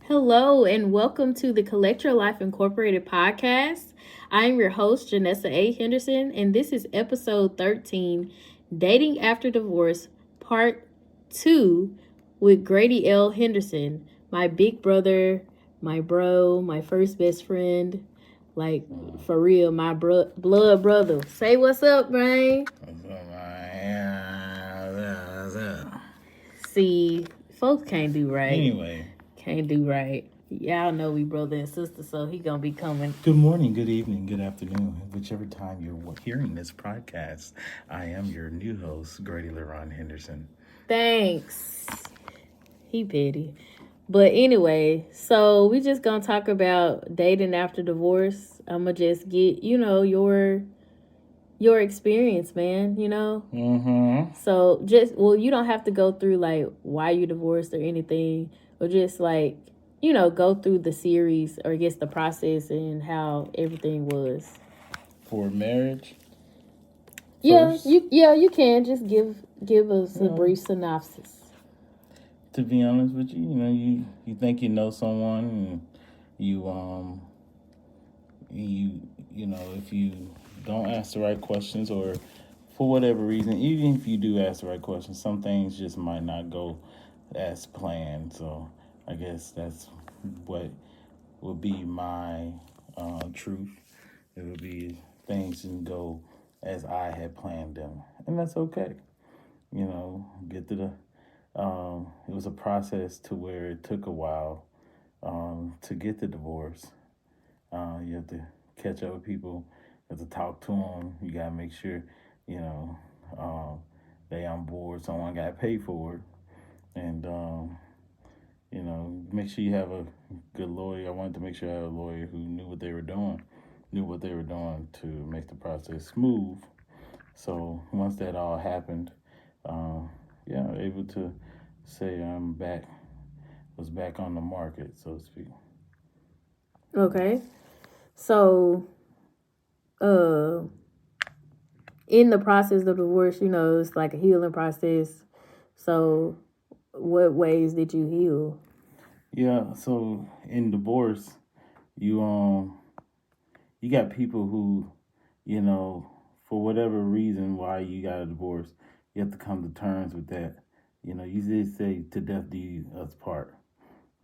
Hello, and welcome to the Collect Your Life Incorporated podcast. I am your host, Janessa A. Henderson, and this is episode 13 Dating After Divorce, Part 2 with Grady L. Henderson, my big brother, my bro, my first best friend. Like, for real, my blood brother. Say what's up, Brain. See, folks can't do right. Anyway. Can't do right. Y'all know we brother and sister, so he gonna be coming. Good morning, good evening, good afternoon, whichever time you're hearing this podcast. I am your new host, Grady L. Henderson. Thanks. He petty. But anyway, so we just gonna talk about dating after divorce. I'ma just get, your experience, man, So you don't have to go through like why you divorced or anything, or just like, go through the series or I guess the process and how everything was. For marriage? First? You can just give us a brief synopsis. To be honest with you, you think you know someone and if you don't ask the right questions, or for whatever reason, even if you do ask the right questions, some things just might not go as planned. So I guess that's what would be my truth. It would be things didn't go as I had planned them, and that's okay. Get to the. It was a process to where it took a while to get the divorce. You have to catch up with people. You have to talk to them. You gotta make sure they on board. Someone got to pay for it, and make sure you have a good lawyer. I wanted to make sure I had a lawyer who knew what they were doing to make the process smooth. So once that all happened, able to say was back on the market, so to speak. Okay. So, in the process of divorce, it's like a healing process. So, what ways did you heal? Yeah, so in divorce, you got people who, for whatever reason why you got a divorce, you have to come to terms with that. You did say to death do us part.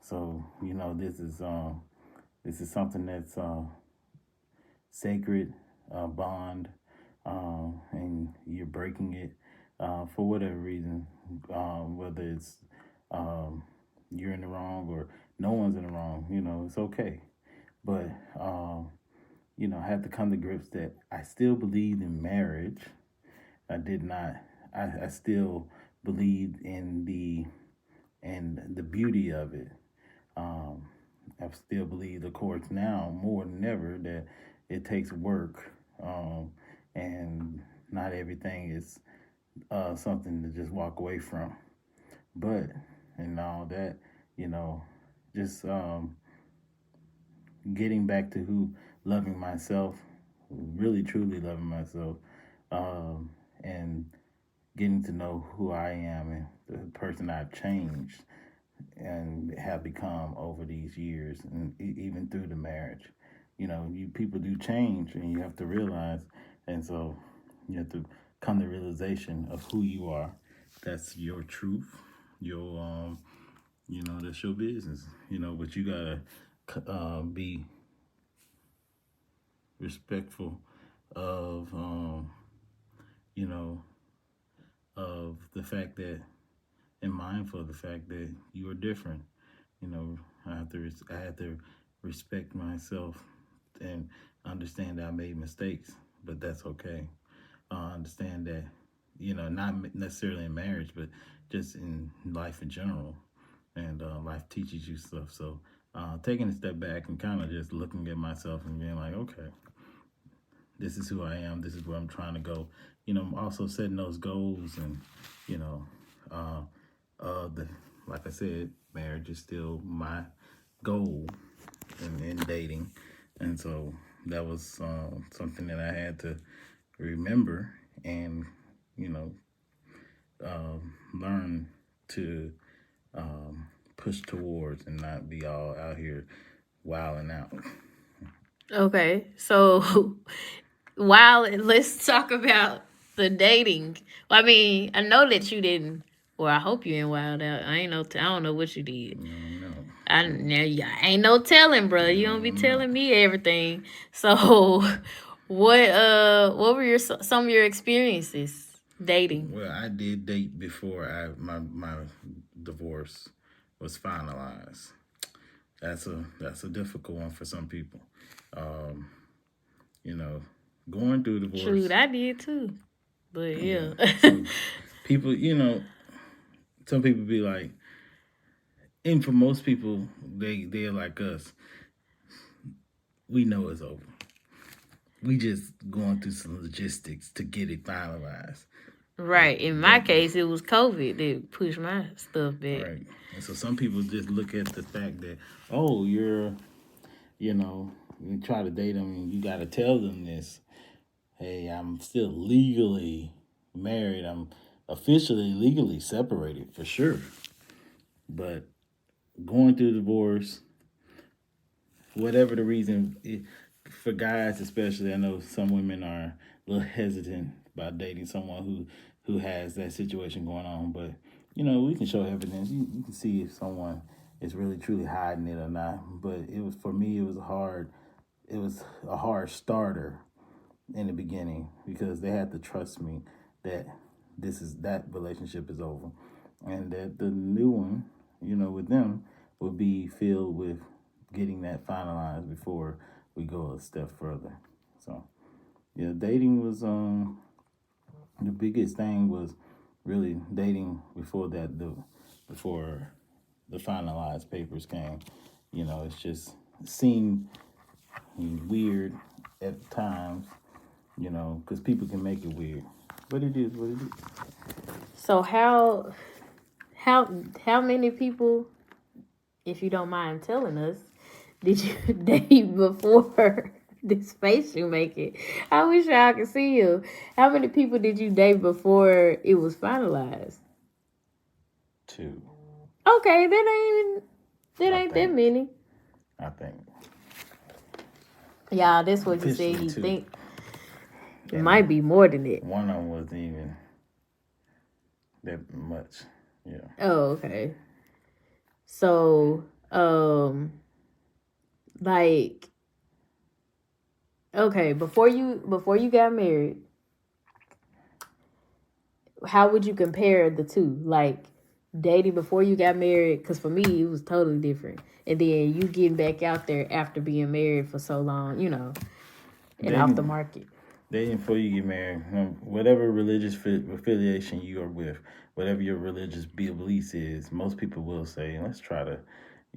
So, this is something that's sacred, bond, and you're breaking it for whatever reason, whether it's you're in the wrong or no one's in the wrong, it's okay. But, I had to come to grips that I still believed in marriage. I did not, I still believed in the beauty of it. I still believe, of course, now more than ever that it takes work, and not everything is something to just walk away from. But and all that, just getting back to loving myself, really truly loving myself, and getting to know who I am and the person I've changed and have become over these years, and even through the marriage. You people do change, and you have to realize, and so you have to come to realization of who you are. That's your truth. Your that's your business. But you gotta be respectful of of the fact that, and mindful of the fact that you are different. I had to respect myself and understand that I made mistakes, but that's okay. Understand that, not necessarily in marriage, but just in life in general, and life teaches you stuff. So taking a step back and kind of just looking at myself and being like, okay, this is who I am. This is where I'm trying to go. Also setting those goals, and like I said, marriage is still my goal in dating, and so that was something that I had to remember and learn to push towards and not be all out here wilding out. Okay, so while let's talk about the dating. Well, I mean, I know that you didn't. Well, I hope you ain't wild out. I ain't no. I don't know what you did. No. Ain't no telling, bro. You don't be telling me everything. So, what were some of your experiences dating? Well, I did date before my divorce was finalized. That's a difficult one for some people. Um, you know, going through divorce. Shoot, I did too. But yeah. So people, some people be like, and for most people, they're like us. We know it's over. We just going through some logistics to get it finalized. Right. In my case, it was COVID that pushed my stuff back. Right. And so some people just look at the fact that, oh, you try to date them and you got to tell them this. Hey, I'm still legally married. I'm officially legally separated for sure. But going through divorce, whatever the reason, for guys especially, I know some women are a little hesitant about dating someone who has that situation going on. But we can show evidence. You can see if someone is really truly hiding it or not. But for me, it was hard. It was a hard starter in the beginning because they had to trust me that that relationship is over, and that the new one, with them, will be filled with getting that finalized before we go a step further. So, yeah, dating was the biggest thing was really dating before before the finalized papers came. It's just seemed weird at times, because people can make it weird, but it is what it is. So how many people, if you don't mind telling us, did you date before this face you making? I wish y'all could see you. How many people did you date before it was finalized? 2. Okay, that ain't that many. I think. Yeah, that's what you said. You 2. think it might be more than that. One of them wasn't even that much. Yeah. Oh, okay. So, like, okay, before you got married, how would you compare the two? Like, dating before you got married, because for me it was totally different, and then you getting back out there after being married for so long, and off the market. Dating before you get married, whatever religious affiliation you are with, whatever your religious beliefs is, most people will say, let's try to,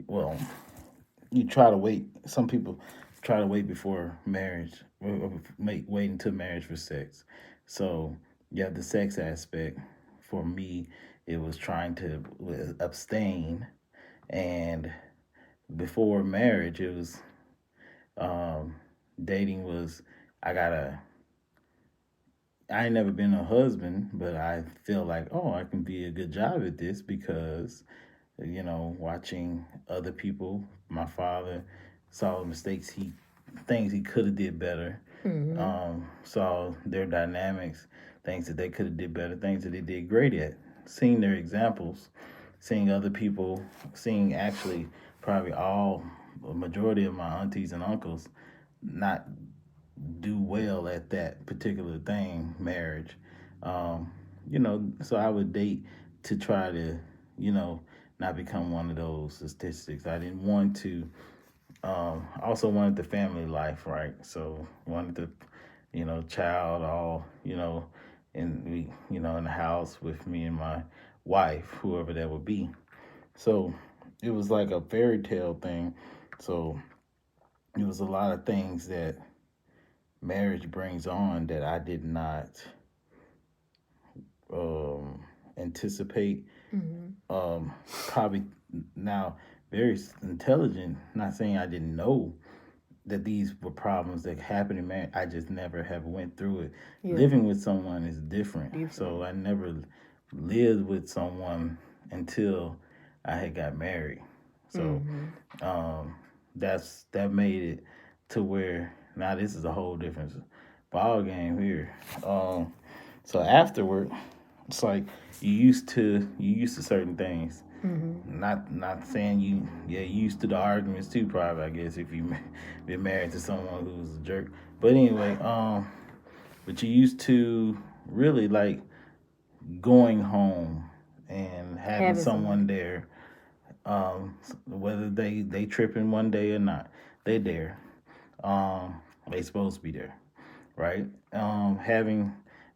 well, you try to wait. Some people try to wait before marriage, wait until marriage for sex. So, yeah, the sex aspect, for me, it was trying to abstain. And before marriage, it was, dating was, I ain't never been a husband, but I feel like, oh, I can be a good job at this because, watching other people, my father saw the things he could have did better, saw their dynamics, things that they could have did better, things that they did great at, seeing their examples, seeing other people, seeing actually probably a majority of my aunties and uncles not do well at that particular thing, marriage. So I would date to try to, not become one of those statistics. I didn't want to. Also wanted the family life, right? So wanted the, child all, and we, in the house with me and my wife, whoever that would be. So it was like a fairy tale thing. So it was a lot of things that marriage brings on that I did not anticipate. Probably now very intelligent. Not saying I didn't know that these were problems that happened in marriage. I just never have went through it. Yeah. Living with someone is different. So I never lived with someone until I had got married. So Mm-hmm. um, that made it to where now this is a whole different ball game here. So afterward, it's like you used to certain things. Mm-hmm. Not saying you used to the arguments too. Probably I guess if you been married to someone who's a jerk. But anyway, but you used to really like going home and having Having someone someone. there, whether they tripping one day or not, they there. They supposed to be there, right? Having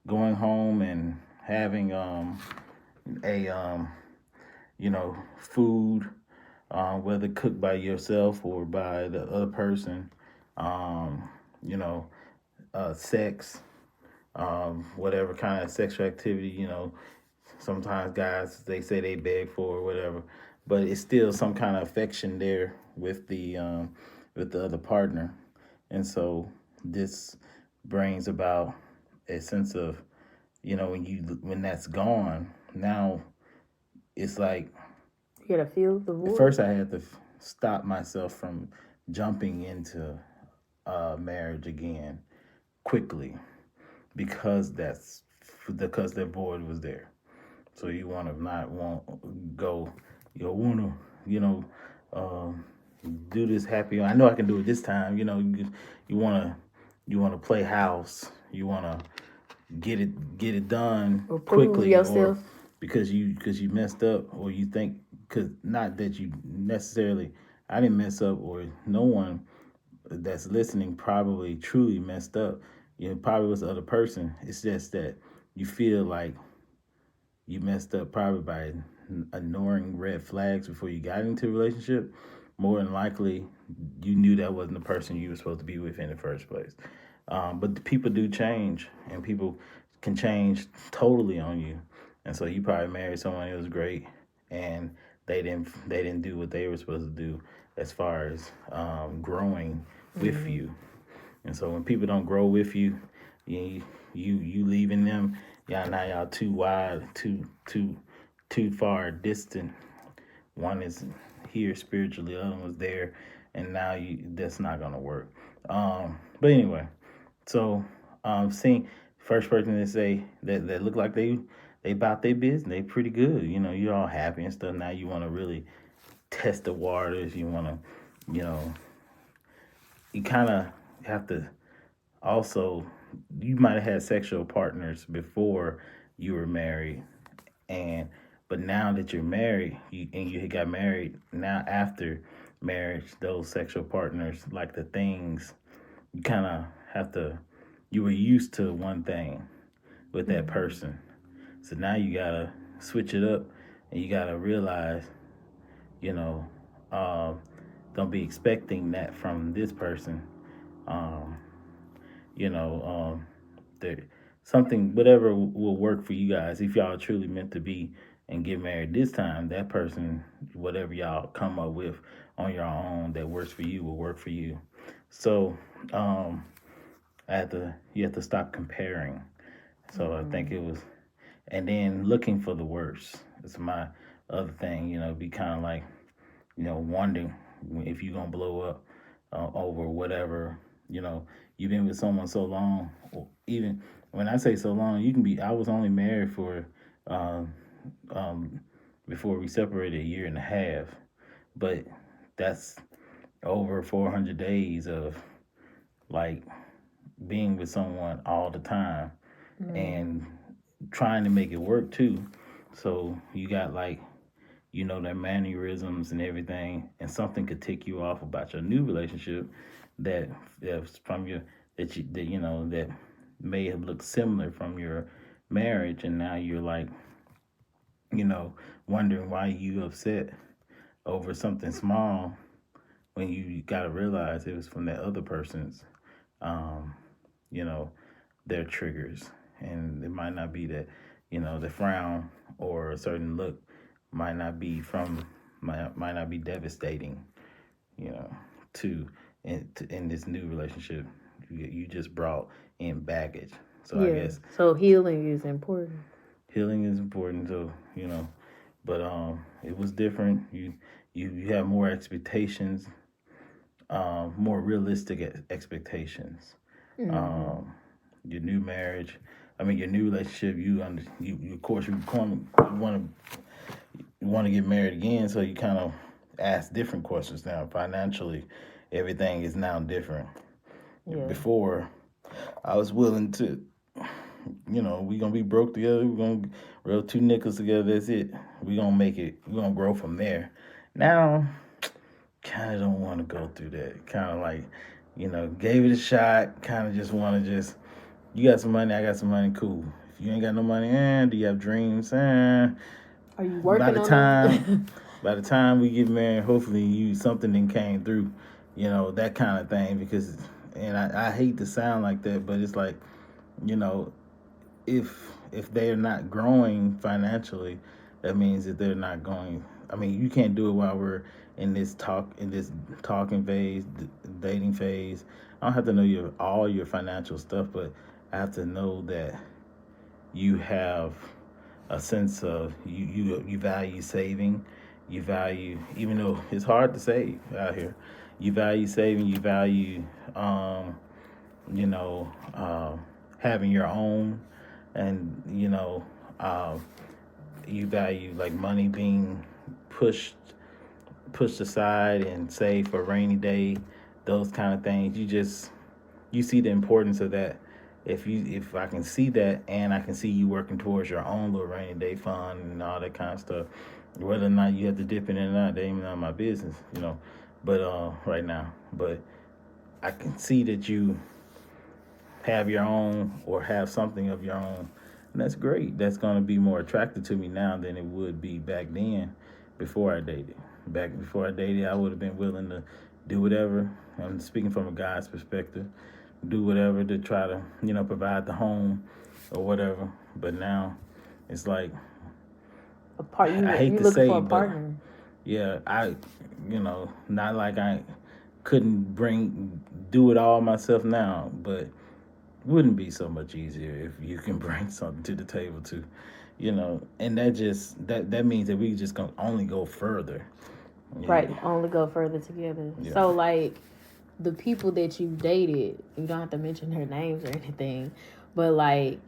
going home and having a food, whether cooked by yourself or by the other person, um, you know, sex, whatever kind of sexual activity, sometimes guys they say they beg for or whatever, but it's still some kind of affection there with the other partner, and so this brings about a sense of when that's gone now it's like You gotta feel the at void. first I had to stop myself from jumping into marriage again quickly because that void was there. So you want to not want go, you want to, you know, um, do this happy. I know I can do it this time. You want to play house. You want to get it done Or prove quickly, or yourself. because you messed up, or you think because not that you necessarily I didn't mess up, or no one that's listening probably truly messed up. Probably was the other person. It's just that you feel like you messed up probably by ignoring red flags before you got into a relationship. More than likely, you knew that wasn't the person you were supposed to be with in the first place. But the people do change, and people can change totally on you. And so you probably married someone who was great, and they didn't do what they were supposed to do as far as growing with Mm-hmm. you. And so when people don't grow with you, you leaving them, y'all too wide, too far distant. One is here spiritually, the other one's there, and now you that's not gonna work. But anyway, so seeing first person to say that look like they about their business, they pretty good. You're all happy and stuff. Now you want to really test the waters. You want to, you know, you kind of have to also you might have had sexual partners before you were married, and but now that you're married and you got married now after marriage, those sexual partners, like the things you kind of have to you were used to one thing with that Mm-hmm. person, so now you gotta switch it up, and you gotta realize, you know um, don't be expecting that from this person. um, you know, there something whatever will work for you guys if y'all are truly meant to be and get married this time. That person, whatever y'all come up with on your own that works for you will work for you. So you have to stop comparing. So I think Mm-hmm. it was, and then looking for the worst. It's my other thing. Be kind of like wondering if you're gonna blow up over whatever. You know, you've been with someone so long, or even when I say so long, you can be. I was only married for um, um, before we separated a year and a half, but that's over 400 days of like being with someone all the time Mm-hmm. and trying to make it work too. So you got like their mannerisms and everything, and something could tick you off about your new relationship that that's from your that that may have looked similar from your marriage, and now you're like you know wondering why you upset over something small when you got to realize it was from that other person's um, you know their triggers, and it might not be that the frown or a certain look might not be from might not be devastating, you know, in this new relationship. You just brought in baggage. So I Yeah. guess So healing is important. healing is important. So but it was different. You have more expectations, more realistic expectations. Mm-hmm. Your new marriage, I mean your new relationship. You of course you want to get married again, so you kind of ask different questions now. Financially, everything is now different. Yeah. Before, I was willing to, we gonna be broke together. We're gonna rub 2 nickels together. That's it. We gonna make it. We gonna grow from there. Now, kind of don't want to go through that. Kind of like, gave it a shot. Kind of just want to just. You got some money. I got some money. Cool. If you ain't got no money, do you have dreams? Are you By working the on time, them? by the time we get married, hopefully something then came through, that kind of thing. Because, and I hate to sound like that, but it's like, you know, if they're not growing financially, that means that they're not going. I mean, you can't do it while we're in this talking phase, dating phase. I don't have to know all your financial stuff, but I have to know that you have a sense of you value saving, you value, even though it's hard to save out here, you value saving, you value you know having your own, and uh, you value like money being pushed pushed aside and saved for a rainy day, those kind of things. You see the importance of that. If I can see that, and I can see you working towards your own little rainy day fund and all that kind of stuff, whether or not you have to dip in it or not, that ain't none of my business. But right now, but I can see that you have your own or have something of your own, and that's great. That's going to be more attractive to me now than it would be back then, before I dated. Back before I dated, I would have been willing to do whatever. I'm speaking from a guy's perspective, do whatever to try to provide the home or whatever. But now it's like, A part I hate you to looking say, for a but partner. yeah, not like I couldn't do it all myself now, but it wouldn't be so much easier if you can bring something to the table too, and that means that we just gonna only go further. Yeah, Right, only go further together. yeah. So like the people that you dated, you don't have to mention their names or anything, but like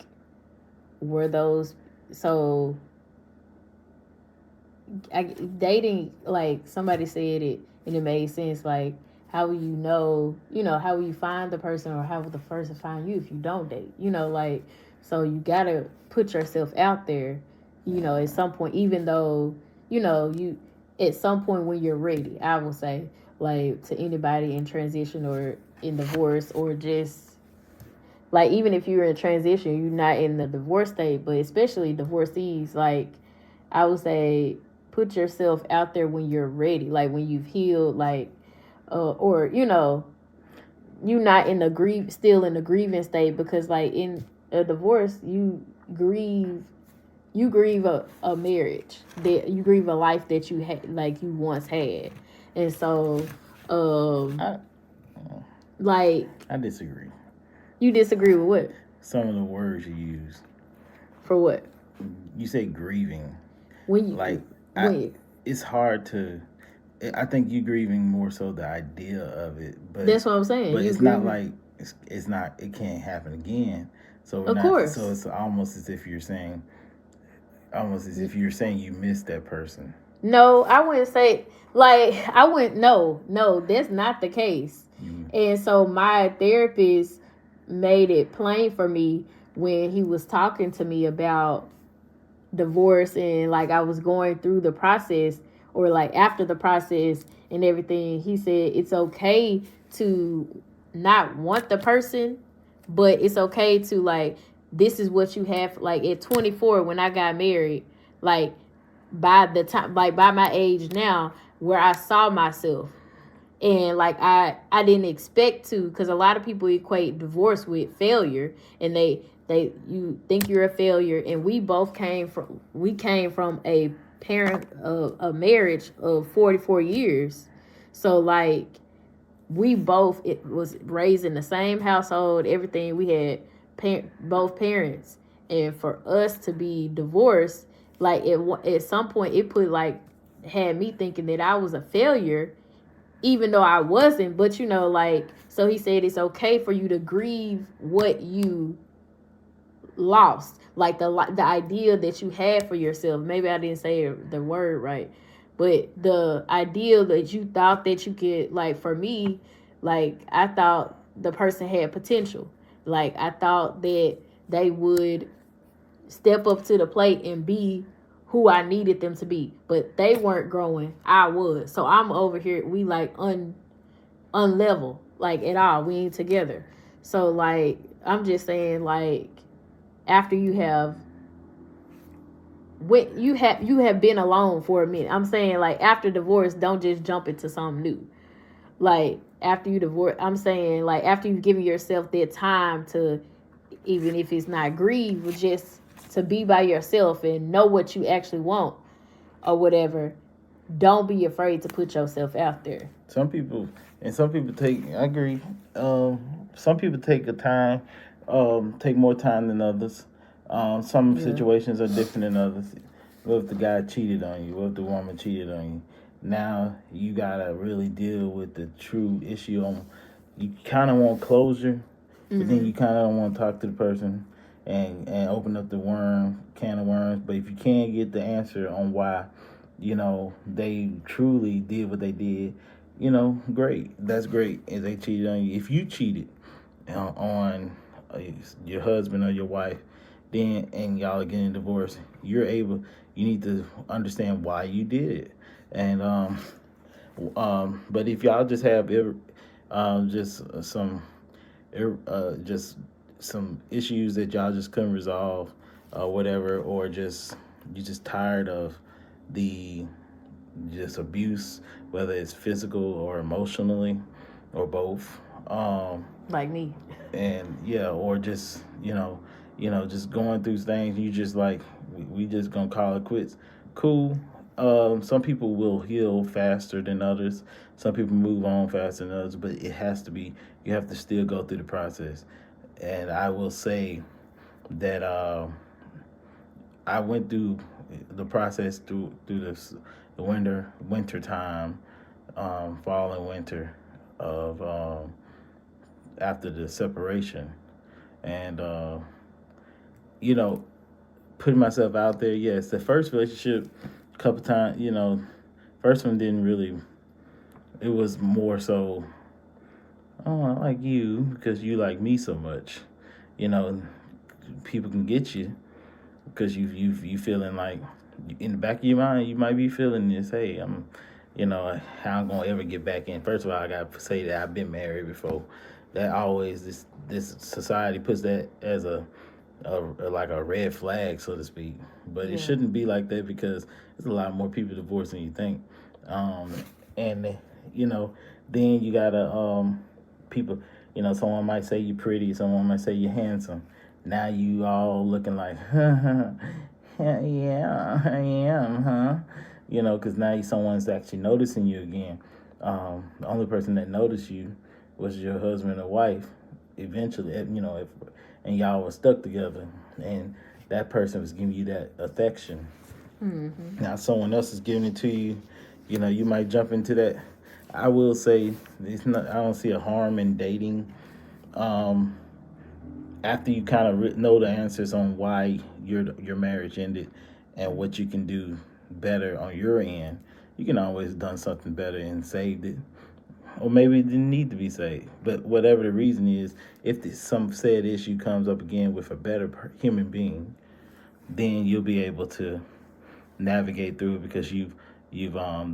were those so dating, like somebody said it and it made sense, like how will how will you find the person, or how will the person find you if you don't date, like, so you gotta put yourself out there, at some point, even though you at some point when you're ready, I will say, like, to anybody in transition or in divorce, or just like, even if you're in transition, you're not in the divorce state, but especially divorcees, like, I would say put yourself out there when you're ready, like when you've healed, like, or you not in the still in the grieving state, because like in a divorce, you grieve a marriage, that you grieve a life that you had, like you once had, and so I like, I disagree. you disagree with what? Some of the words you use. For what? You say grieving. When you Like, when it's hard to. I think you grieving more so the idea of it, That's what I'm saying. but You it's not grieve, like it's not. It can't happen again. So we're of not. So course. it's almost as if you're saying you miss that person. No, I wouldn't say, like, I wouldn't, no, that's not the case. You, And so my therapist made it plain for me when he was talking to me about divorce, and like I was going through the process, or like after the process and everything. He said it's okay to not want the person, but it's okay to, like, this is what you have. Like at 24 when I got married, like by the time, like by my age now, where I saw myself, and like I didn't expect to, because a lot of people equate divorce with failure, and you think you're a failure, and we came from a a marriage of 44 years, so like we both, it was raised in the same household, everything, we had both parents, and for us to be divorced, like at some point it put like had me thinking that I was a failure, even though I wasn't. But you know, like, so he said it's okay for you to grieve what you lost, like the idea that you had for yourself. Maybe I didn't say the word right, but the idea that you thought that you could, like, for me, like, I thought the person had potential. Like, I thought that they would step up to the plate and be who I needed them to be, but they weren't growing. I was. So I'm over here. We like unlevel, like, at all. We ain't together. So like, I'm just saying, like, after you have when you have been alone for a minute. I'm saying, like, after divorce, don't just jump into something new. Like, after you divorce, I'm saying, like, after you've given yourself that time to, even if it's not grieve, but just to be by yourself and know what you actually want or whatever. Don't be afraid to put yourself out there. Some people take. I agree. Some people take take more time than others. Some situations are different than others. What if the guy cheated on you? What if the woman cheated on you? Now you gotta really deal with the true issue. You kind of want closure, but then you kind of don't want to talk to the person and open up the can of worms. But if you can't get the answer on why, they truly did what they did, great. That's great. If they cheated on you, if you cheated on your husband or your wife, then and y'all are getting divorced, you need to understand why you did it. And but if y'all just have just some issues that y'all just couldn't resolve, whatever, or you just tired of the just abuse, whether it's physical or emotionally or both, like me, and or just just going through things, you just like, we just gonna call it quits. Cool. Some people will heal faster than others. Some people move on faster than others, but you have to still go through the process. And I will say that I went through the process through the winter time, fall and winter of after the separation, and putting myself out there. Yes, the first relationship, a couple times, first one didn't really. It was more so, oh, I like you because you like me so much. People can get you because you feeling like, in the back of your mind, you might be feeling this. Hey, how I'm gonna ever get back in. First of all, I gotta say that I've been married before. That always this society puts that as a like a red flag, so to speak. But it shouldn't be like that, because there's a lot more people divorced than you think. And then you gotta people. Someone might say you're pretty, someone might say you're handsome. Now you all looking like, yeah, I am, huh? Because now someone's actually noticing you again. The only person that noticed you was your husband or wife. Eventually, and y'all were stuck together, and that person was giving you that affection. Mm-hmm. Now someone else is giving it to you. You might jump into that. I will say, I don't see a harm in dating. After you kind of know the answers on why your marriage ended and what you can do better on your end, you can always done something better and saved it. Or maybe it didn't need to be saved. But whatever the reason is, if some said issue comes up again with a better human being, then you'll be able to navigate through it, because you've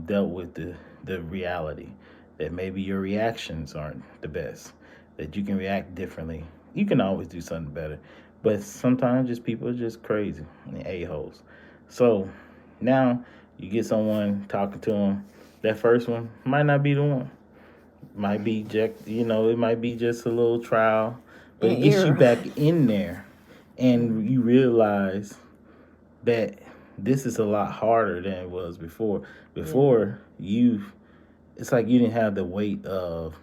dealt with the reality that maybe your reactions aren't the best, that you can react differently. You can always do something better. But sometimes just people are just crazy and a-holes. So now you get someone talking to them. That first one might not be the one. Might be it might be just a little trial, but it gets you back in there, and you realize that this is a lot harder than it was before. Before, it's like you didn't have the weight of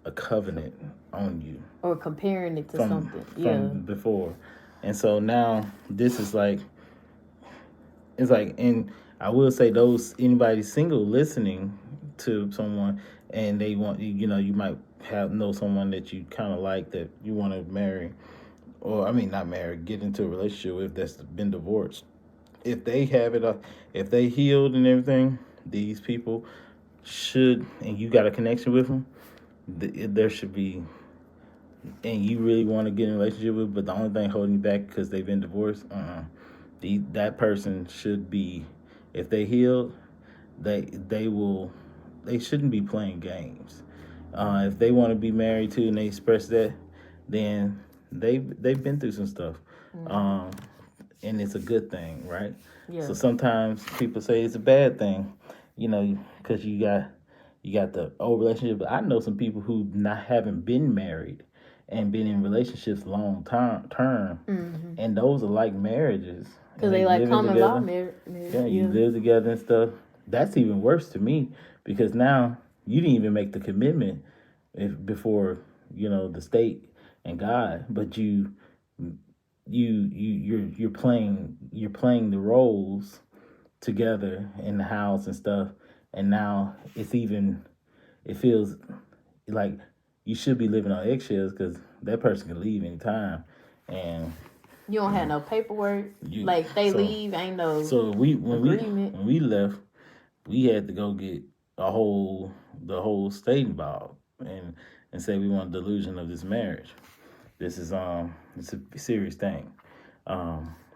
a covenant on you, or comparing it to something from before, and so now this is like, it's like, and I will say those anybody single listening to someone and they want you might know someone that you kind of like that you want to marry, or I mean not marry, get into a relationship with that's been divorced. If they have it, if they healed and everything, these people should, and you got a connection with them, there should be, and you really want to get in a relationship with, but the only thing holding you back because they've been divorced, that person should be, if they healed, they shouldn't be playing games. If they want to be married to and they express that, then they've been through some stuff, and it's a good thing, right? Yeah. So sometimes people say it's a bad thing, because you got the old relationship. But I know some people who not haven't been married and been in relationships long term, and those are like marriages. Because they like common law marriage. Yeah, you live together and stuff. That's even worse to me because now you didn't even make the commitment before the state and God, but you're playing the roles together in the house and stuff, and now it feels like you should be living on eggshells because that person can leave anytime, and you don't have no paperwork. Like they leave, ain't no. So agreement. when we left, we had to go get the whole state involved and say we want a delusion of this marriage. This is it's a serious thing.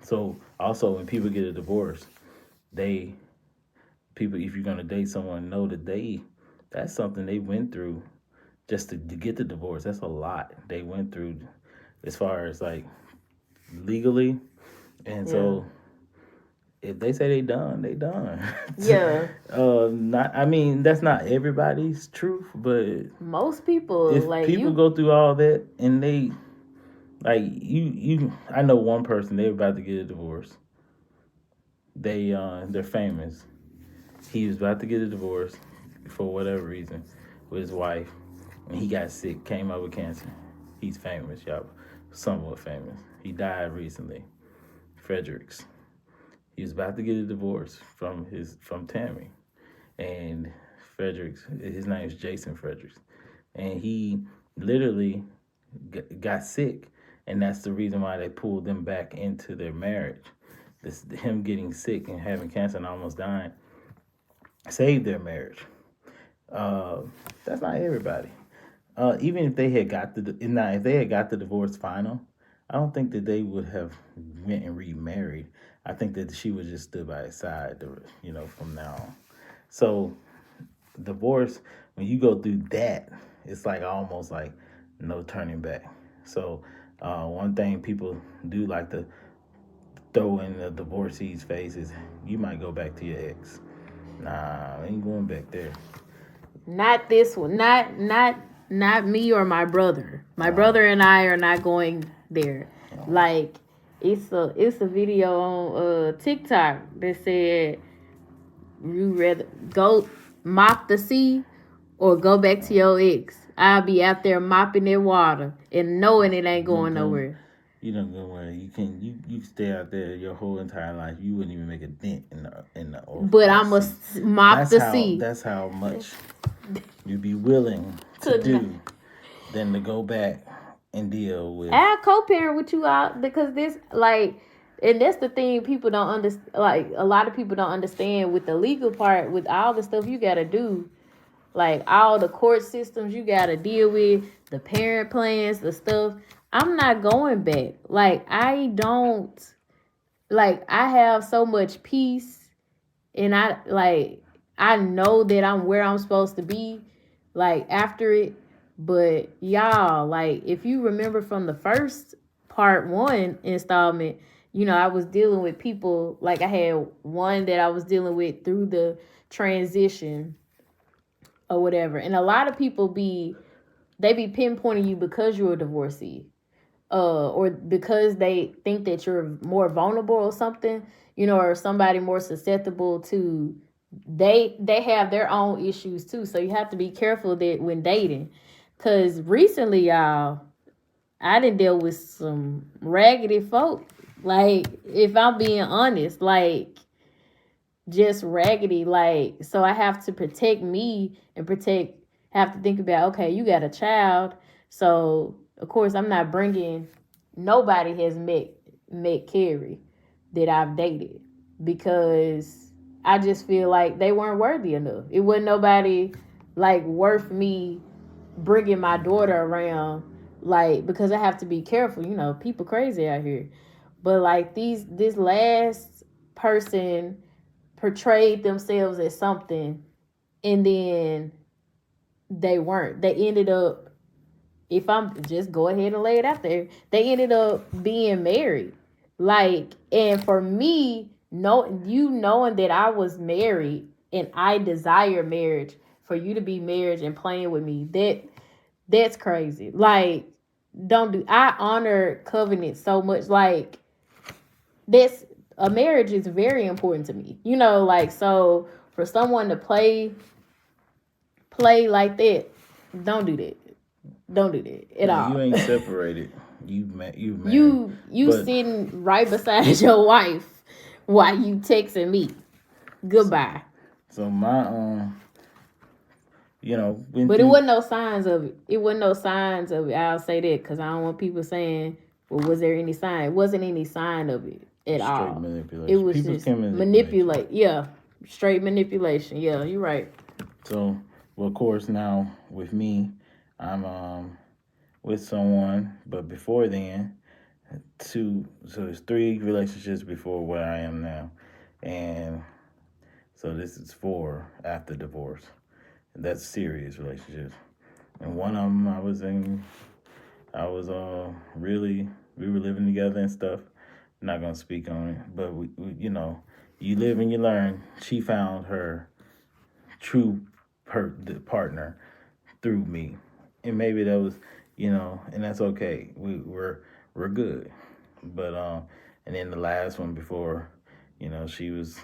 So also when people get a divorce, people, if you're gonna date someone, know that that's something they went through just to get the divorce. That's a lot they went through as far as like legally, and so if they say they done, they done. Yeah. I mean, that's not everybody's truth, but most people, if like people go through all that and they like I know one person, they're about to get a divorce. They're famous. He was about to get a divorce for whatever reason with his wife, and he got sick, came out with cancer. He's famous, y'all, somewhat famous. He died recently. Fredericks. He was about to get a divorce from Tammy, and Fredericks. His name is Jason Fredericks, and he literally got sick, and that's the reason why they pulled them back into their marriage. Him getting sick and having cancer and almost dying saved their marriage. That's not everybody. Even if they had got the divorce final, I don't think that they would have went and remarried. I think that she would just stood by his side, from now on. So, divorce, when you go through that, it's like almost like no turning back. So, one thing people do like to throw in the divorcee's face is you might go back to your ex. Nah, I ain't going back there. Not this one. Not me or my brother. My brother and I are not going there. Like it's a video on TikTok that said you rather go mop the sea or go back to your ex. I'll be out there mopping that water and knowing it ain't going nowhere. You don't go where you stay out there your whole entire life. You wouldn't even make a dent in the But I must mop the sea. That's how much you'd be willing to do than to go back and deal with. I'll co-parent with you out because this and that's the thing people don't understand. Like a lot of people don't understand with the legal part, with all the stuff you gotta do, like all the court systems you gotta deal with, the parent plans, the stuff. I'm not going back. I have so much peace, and I know that I'm where I'm supposed to be, after it. But y'all, if you remember from the first part 1 installment, I was dealing with people, I had one that I was dealing with through the transition or whatever. And a lot of people they be pinpointing you because you're a divorcee. Or because they think that you're more vulnerable or something, or somebody more susceptible to, they have their own issues too. So you have to be careful that when dating. Because recently, y'all, I done dealt with some raggedy folk. If I'm being honest, just raggedy. Like, so I have to protect me and have to think about, okay, you got a child. So, of course, I'm not bringing, nobody has met Carrie that I've dated because I just feel like they weren't worthy enough. It wasn't nobody like worth me bringing my daughter around, like, because I have to be careful, people crazy out here. But like this last person portrayed themselves as something, and then they weren't. They ended up, if I'm just go ahead and lay it out there, they ended up being married. Like, and for me, knowing that I was married and I desire marriage, for you to be married and playing with me, that's crazy. Like, don't do. I honor covenant so much. Like, this a marriage is very important to me. Like, so for someone to play like that, don't do that. Don't do that at all. You ain't separated. You married. You sitting right beside your wife while you texting me. Goodbye. So my but it wasn't no signs of it. It wasn't no signs of it. I'll say that because I don't want people saying, well, was there any sign? It wasn't any sign of it at all. Manipulation. It was people just manipulate. Yeah, straight manipulation. Yeah, you're right. So, well, of course, now with me, I'm with someone, but before then, so there's 3 relationships before where I am now, and so this is 4 after divorce. That's serious relationships. And one of them we were living together and stuff. I'm not gonna speak on it, but we you live and you learn. She found her true partner through me, and maybe that was, and that's okay. We're good, but and then the last one before, she was,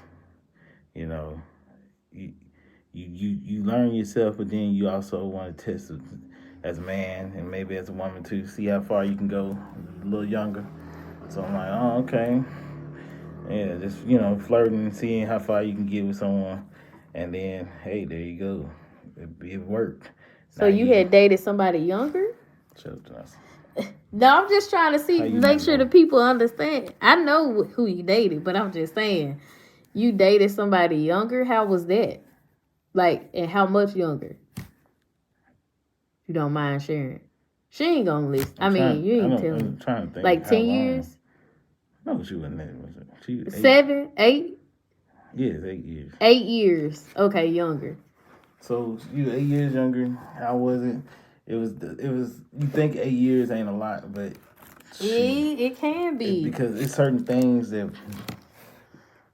you know, you learn yourself, but then you also want to test it as a man and maybe as a woman too, see how far you can go a little younger. So I'm like, oh, okay. Yeah, just, flirting and seeing how far you can get with someone. And then, hey, there you go. It worked. So you had dated somebody younger? No, I'm just trying to make sure the people understand. I know who you dated, but I'm just saying, you dated somebody younger? How was that? Like, and how much younger? If you don't mind sharing. She ain't gonna listen. You ain't telling. I'm trying to think. Like 10 years? No, she wasn't that. Was it? She was 7, 8? Yes, 8 years. 8 years. Okay, younger. So you 8 years younger. How was it? It was. You think 8 years ain't a lot, but it can be because it's certain things that.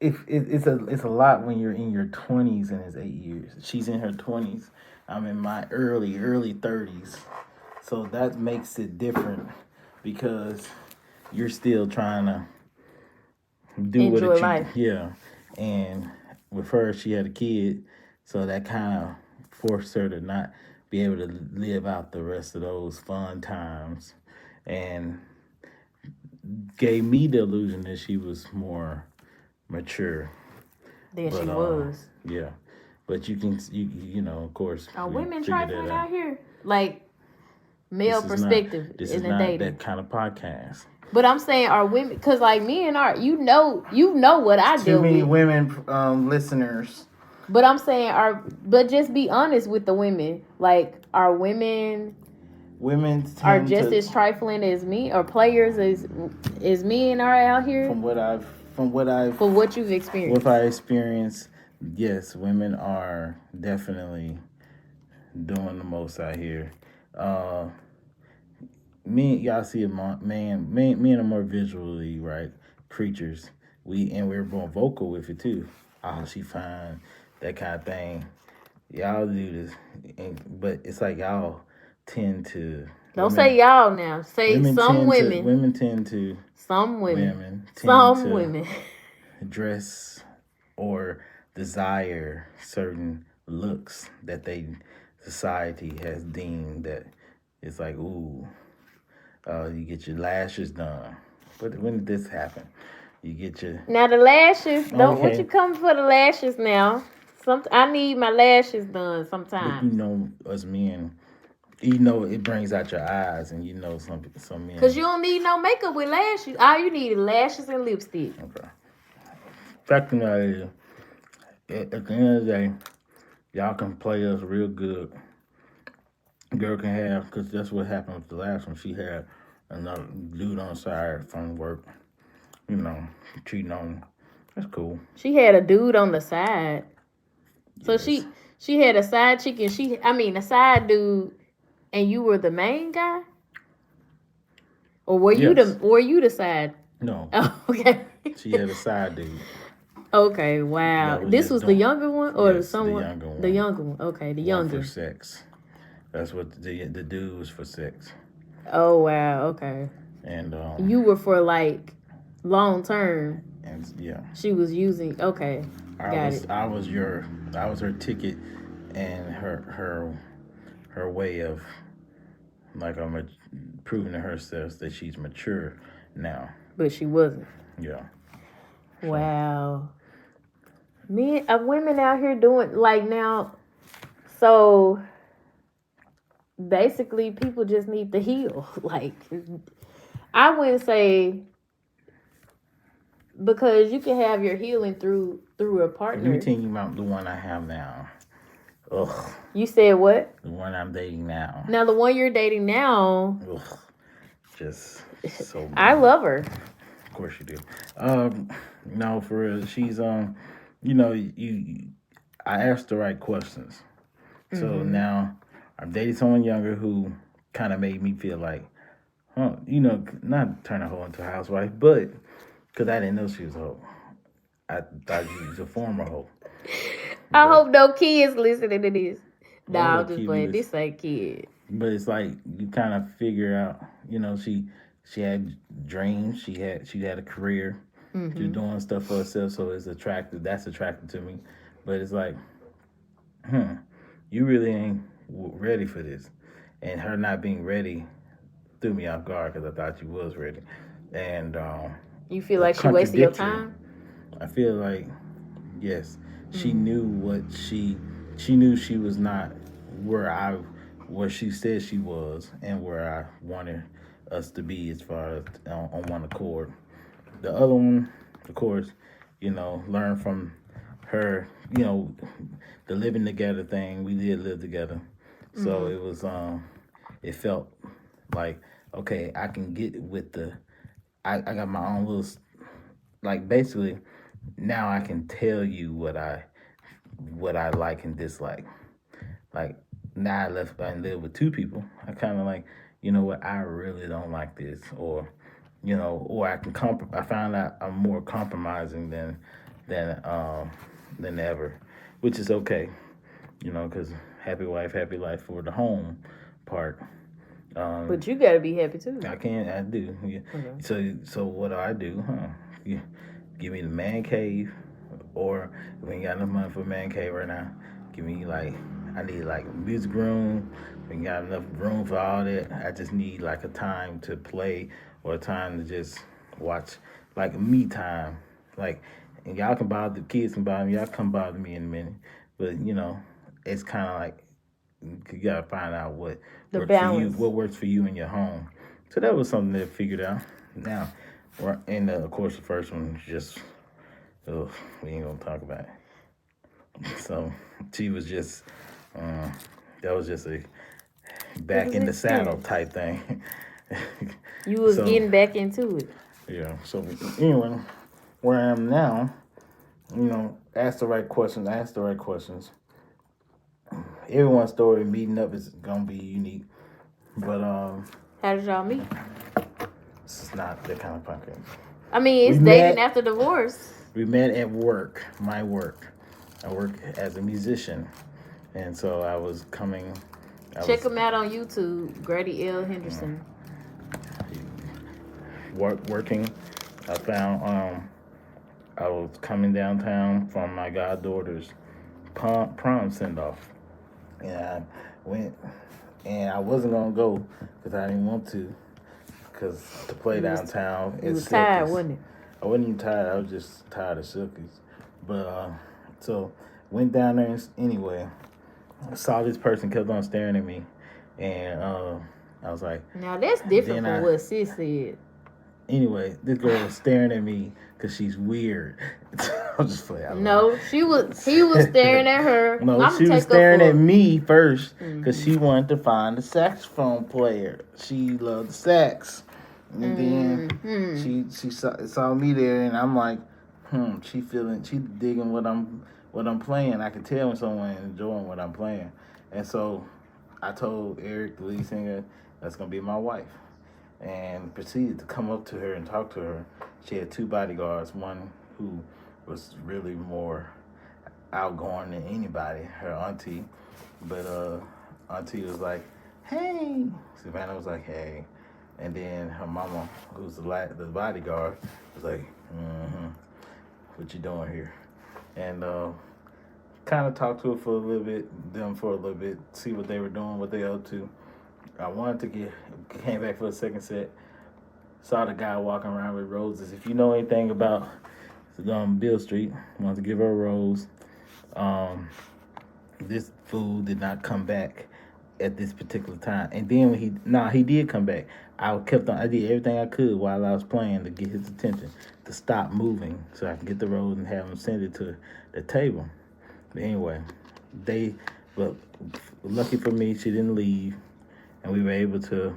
It's a lot when you're in your 20s and it's 8 years. She's in her 20s. I'm in my early 30s. So that makes it different because you're still trying to enjoy life. Yeah. And with her, she had a kid, so that kind of forced her to not be able to live out the rest of those fun times, and gave me the illusion that she was more mature than she was. Yeah, but you of course. Are women trifling out here? Like, male perspective this is not dating. That kind of podcast. But I'm saying, are women, because like me and Art, you know what I deal with. Too many women listeners. But I'm saying, but just be honest with the women. Like, are women are just as trifling as me, or players as me and Art out here? From what you've experienced. What I experienced, yes, women are definitely doing the most out here. Y'all see a man, me and him are visually, right, creatures. We're more vocal with it too. Oh, she fine, that kind of thing. Y'all do this, but it's like y'all tend to. Don't say y'all now. Say some women. Women tend to. Some women. Some women. Dress or desire certain looks that society has deemed that it's like, ooh, you get your lashes done. But when did this happen? You get your Now the lashes. Don't what okay. you come for the lashes now? I need my lashes done But sometimes. us men, it brings out your eyes, and some Cause men. you don't need no makeup with lashes. All you need is lashes and lipstick. Okay. Fact of the matter is, at the end of the day, y'all can play us real good. Girl can have, because that's what happened with the last one. She had another dude on the side from work, cheating on her. That's cool. She had a dude on the side. So Yes. she had a side chick and a side dude, and you were the main guy? Or Yes. were you the side? No. Oh, okay. She had a side dude Okay, wow. that was This just was the doing. younger one or Yes, the someone younger the one. younger one. Okay, the One for younger. sex. That's what the dude was for sex. Oh wow, okay. And You were for like long term. and yeah. She was using okay. Got it. I was her ticket, and her way of like proving to herself that she's mature now. But she wasn't. Yeah. Wow. Women out here doing like now. So basically, people just need to heal. Like I wouldn't say because you can have your healing through a partner. Let me tell you about the one I have now. Ugh. You said what? The one I'm dating now. Now the one you're dating now. Ugh. Just so. I love her. Of course you do. No, for real. She's I asked the right questions. So now I'm dating someone younger who kind of made me feel like, not turn a hoe into a housewife, but because I didn't know she was a hoe. I thought she was a former hoe. I hope no kids listening to this. Nah, I'm just kid playing. was- This ain't kid. But it's like you kind of figure out, she had dreams, she had a career, she was doing stuff for herself, so it's attractive. That's attractive to me. But it's like, you really ain't ready for this, and her not being ready threw me off guard because I thought she was ready, and You feel like she wasted your contradictory. time? I feel like yes, she knew she knew she was not where she said she was and where I wanted us to be as far as on one accord. The other one, of course, learn from her, the living together thing. We did live together. So it was it felt like okay, I can get with I got my own little like basically now I can tell you what I like and dislike. Like now I left and live with two people. I kind of like, you know what, I really don't like this, or or I can I found out I'm more compromising than ever, which is okay, because happy wife, happy life for the home part. But you gotta be happy too. I do. Yeah. Okay. So what do? You give me the man cave, or if we ain't got enough money for a man cave right now, give me I need like a music room. We ain't got enough room for all that. I just need like a time to play or a time to just watch, like me time. Like, and y'all can bother the kids can bother me. Y'all come bother me in a minute, but it's kind of like you gotta find out what The works for you, balance. what works for you in your home. So that was something that I figured out. Now, and of course, the first one was just, we ain't gonna talk about it. So she was just, that was just a back in the saddle type thing. You was So, getting back into it. yeah. So anyway, where I am now, ask the right questions. Everyone's story meeting up is gonna be unique, but How did y'all meet? it's not that kind of podcast. I mean, it's We dating met- after divorce. We met at work, my work. I work as a musician, and so I was coming. Check him out on YouTube, Grady L. Henderson. Working. I found I was coming downtown from my goddaughter's prom send off, and I went, and I wasn't gonna go because I didn't want to, because to play downtown It was is tired, wasn't it? I wasn't even tired. I was just tired of Silkies. But so went down there anyway. I saw this person kept on staring at me, and I was like, Now that's different then from what sis said. Anyway, this girl was staring at me because she's weird. I'm just playing. No, he was staring at her. No, she was staring at me first because she wanted to find the saxophone player. She loved the sax, and then she saw me there, and I'm like, she digging what I'm playing. I can tell when someone enjoying what I'm playing, and so I told Eric, the lead singer, that's gonna be my wife. And proceeded to come up to her and talk to her. She had two bodyguards, one who was really more outgoing than anybody, her auntie. But auntie was like, hey. Savannah was like, hey. And then her mama, who's the bodyguard, was like, what you doing here? And kind of talked to her for a little bit, see what they were doing, what they up to. I wanted to came back for a second set, saw the guy walking around with roses. If you know anything about Bill Street, wanted to give her a rose. This fool did not come back at this particular time. And then when he did come back. I did everything I could while I was playing to get his attention, to stop moving so I can get the rose and have him send it to the table. But anyway, lucky for me, she didn't leave. And we were able to,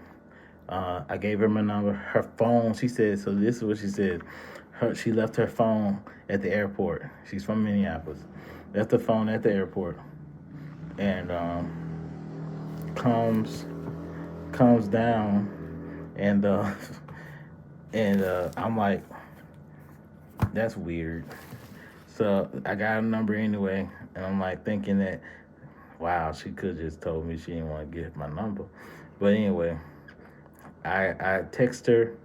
I gave her my number, her phone, she said, so this is what she said. She left her phone at the airport. She's from Minneapolis. Left the phone at the airport. And comes down, and I'm like, that's weird. So I got a number anyway, and I'm like thinking that, wow, she could just told me she didn't want to give my number. But anyway, I text her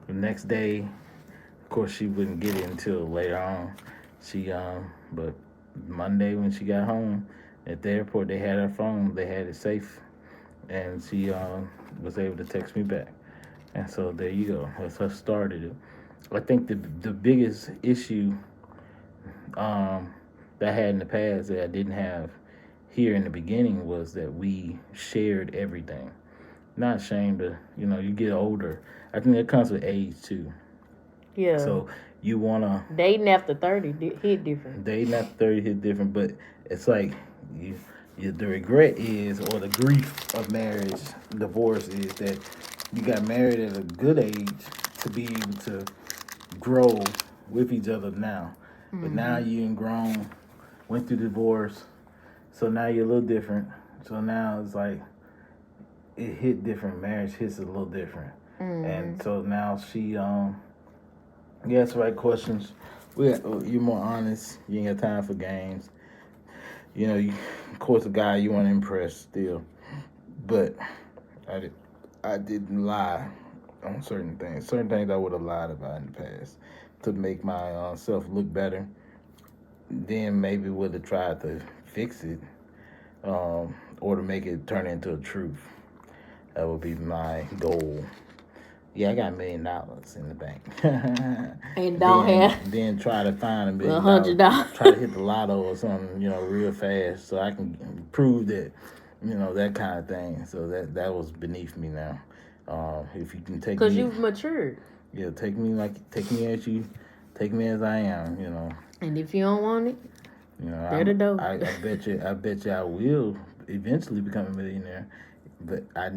the next day. Of course, she wouldn't get it until later on. But Monday when she got home at the airport, they had her phone. They had it safe, and she was able to text me back. And so there you go. That's what started it. I think the biggest issue that I had in the past that I didn't have here in the beginning was that we shared everything. Not ashamed to, you get older. I think that comes with age too. Yeah. So you wanna dating after 30 hit different. Dating after 30 hit different, but it's like the regret is, or the grief of marriage, divorce is that you got married at a good age to be able to grow with each other now. But now you're grown, went through divorce, so now you're a little different. So now it's like it hit different. Marriage hits a little different. And so now she you ask the right questions. You're more honest. You ain't got time for games. Of course, a guy you want to impress still, but I didn't lie on certain things. Certain things I would have lied about in the past to make myself look better. Then maybe would have tried to fix it, or to make it turn into a truth. That would be my goal. Yeah, I got $1 million in the bank. And then try to find $1 million. $100. Try to hit the lotto or something, real fast, so I can prove that, that kind of thing. So that was beneath me now. If you can take me, because you've matured. Yeah, take me as I am. And if you don't want it, I bet you I will eventually become a millionaire, but I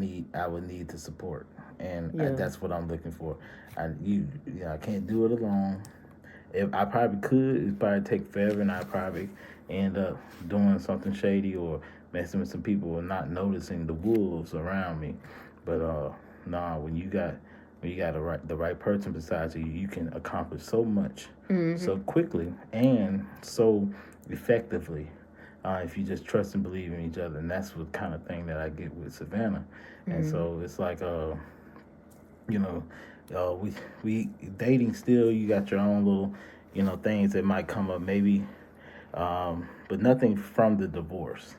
would need the support. And that's what I'm looking for. I can't do it alone. If I probably could, it'd probably take forever, and I'd probably end up doing something shady or messing with some people and not noticing the wolves around me. But when you got the right person beside you, you can accomplish so much so quickly and so effectively if you just trust and believe in each other. And that's what kind of thing that I get with Savannah. And so it's like we dating still. You got your own little, things that might come up maybe, but nothing from the divorce.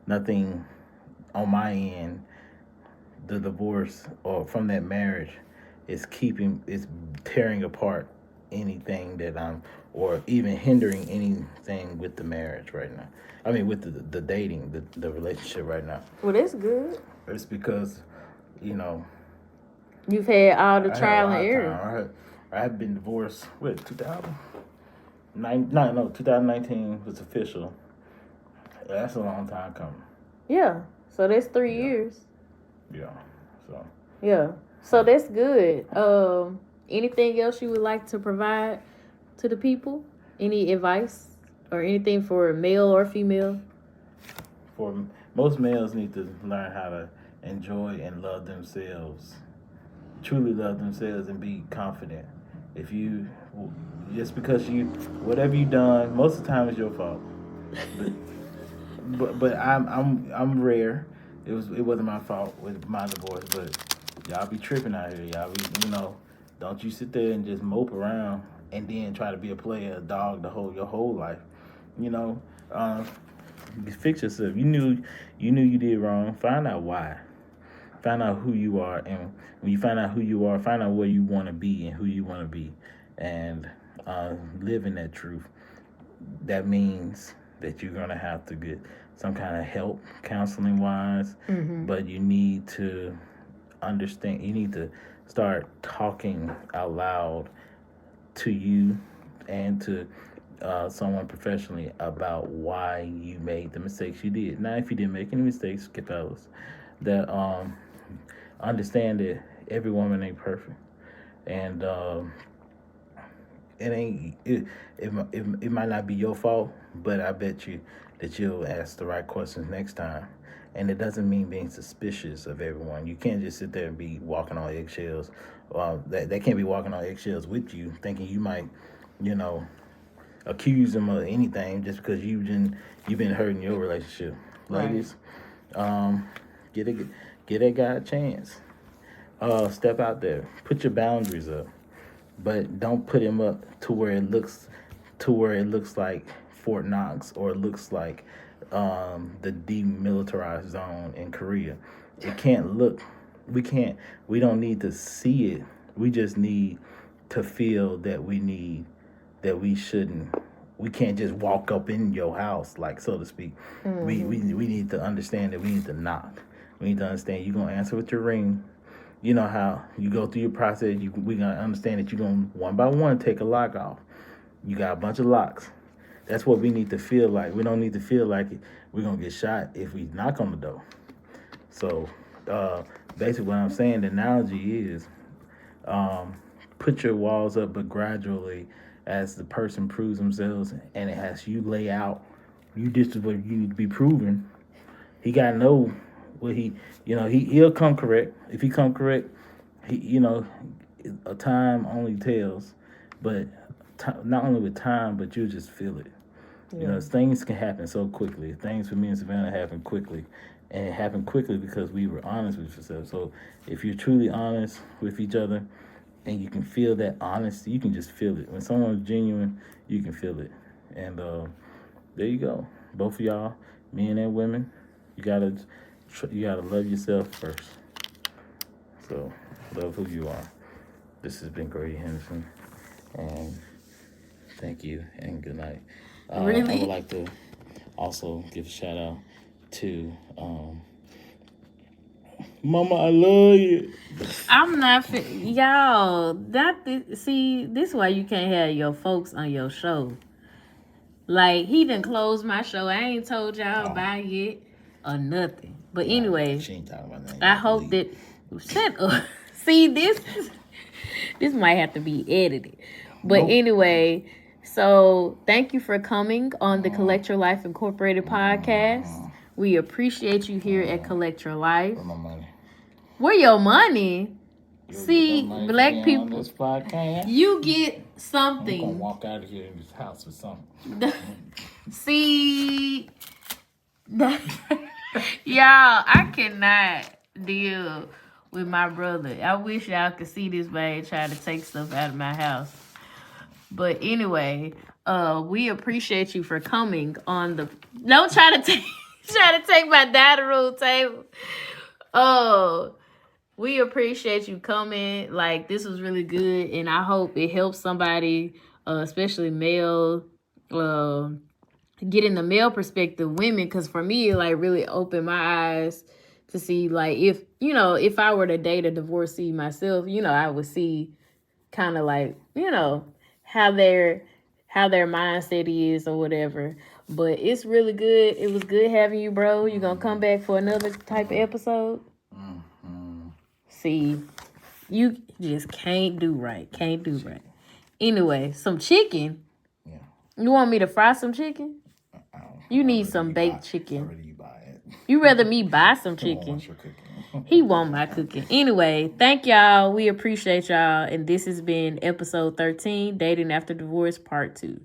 Nothing on my end. The divorce or from that marriage is tearing apart anything or even hindering anything with the marriage right now. I mean, with the dating, the relationship right now. Well, that's good. It's because, you know, You've had all the I had a trial and lot of error. time. I had been divorced, 2019 was official. That's a long time coming. Yeah. So that's 3 Yeah. years. Yeah. So. Yeah. So that's good. Anything else you would like to provide to the people? Any advice or anything for male or female? For most males need to learn how to enjoy and love themselves. Truly love themselves and be confident. If you just because whatever you done, most of the time it's your fault. But I'm rare. It wasn't my fault with my divorce, but y'all be tripping out here. Y'all be don't you sit there and just mope around and then try to be a player, a dog, your whole life. You know, fix yourself. You knew you did wrong. Find out why. Find out who you are, and when you find out who you are, find out where you want to be and who you want to be, and live in that truth. That means that you're gonna have to get some kind of help, counseling wise, but you need to understand. You need to start talking out loud to you and to someone professionally about why you made the mistakes you did. Now, if you didn't make any mistakes, fellas, that understand that every woman ain't perfect, and it might not be your fault, but I bet you that you'll ask the right questions next time. And it doesn't mean being suspicious of everyone. You can't just sit there and be walking on eggshells. They can't be walking on eggshells with you, thinking you might, accuse them of anything just because you've been hurt in your relationship. Right. Ladies, get that guy a chance. Step out there, put your boundaries up, but don't put him up to where it looks like Fort Knox, or it looks like the demilitarized zone in Korea. It can't look. We don't need to see it. We just need to feel that we shouldn't. We can't just walk up in your house, like, so to speak. We need to understand that we need to knock. We need to understand you're gonna answer with your ring. You know how you go through your process. We're gonna understand that you're gonna one by one take a lock off. You got a bunch of locks. That's what we need to feel like. We don't need to feel like we're gonna get shot if we knock on the door. So basically, what I'm saying, the analogy is, put your walls up, but gradually, as the person proves themselves, and it has you lay out, this is what you need to be proven. He gotta know what he'll come correct. If he come correct, a time only tells, but not only with time, but you just feel it. Yeah. Things can happen so quickly. Things for me and Savannah happen quickly, and it happened quickly because we were honest with yourself. So if you're truly honest with each other, and you can feel that honesty, you can just feel it. When someone's genuine, you can feel it. And there you go. Both of y'all, men and women, you gotta love yourself first. So love who you are. This has been Grady Henderson, and thank you and good night. Really? I would like to also give a shout out to Mama, I love you. I'm not y'all. This is why you can't have your folks on your show. Like, he done closed my show. I ain't told y'all about it or nothing. But anyway, she ain't talking about that. I hope that. Shut up. See, this might have to be edited. But anyway, so thank you for coming on the Collect Your Life Incorporated podcast. We appreciate you here at Collect Your Life. Where my money? Where your money? See, black people, you get I'm something. gonna walk out of here in this house with something. See, y'all, I cannot deal with my brother. I wish y'all could see this man trying to take stuff out of my house. But anyway, we appreciate you for coming on the. Don't try to take my dining room table. We appreciate you coming. Like, this was really good, and I hope it helps somebody, especially male, uh, get in the male perspective, women, because for me, it like really opened my eyes to see, like, if I were to date a divorcee myself, I would see kind of like, how their mindset is or whatever. But it's really good. It was good having you, bro. You gonna come back for another type of episode? Mm-hmm. See, you just can't do right. Can't do right. Anyway, some chicken. Yeah. You want me to fry some chicken? You need some baked chicken. I'd rather you buy it. You rather me buy some He won't chicken? want your cooking. He want my cooking. Anyway, thank y'all. We appreciate y'all. And this has been episode 13, Dating After Divorce, Part 2.